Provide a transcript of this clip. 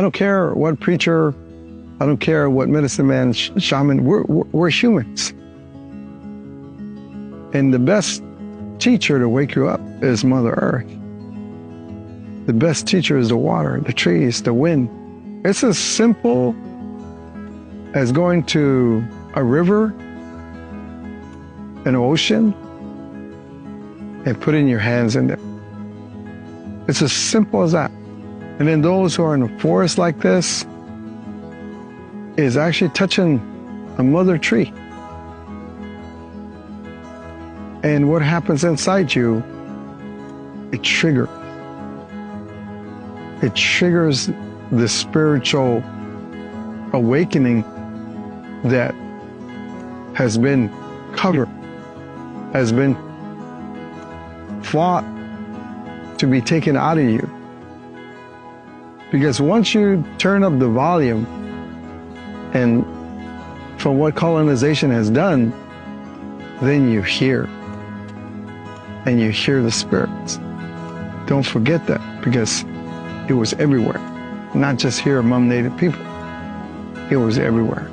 I don't care what preacher, I don't care what medicine man, shaman, we're humans. And the best teacher to wake you up is Mother Earth. The best teacher is the water, the trees, the wind. It's as simple as going to a river, an ocean, and putting your hands in there. It's as simple as that. And then those who are in a forest like this is actually touching a mother tree. And what happens inside you, it triggers. It triggers the spiritual awakening that has been covered, has been fought to be taken out of you. Because once you turn up the volume, and from what colonization has done, then you hear. And you hear the spirits. Don't forget that, because it was everywhere. Not just here among Native people. It was everywhere.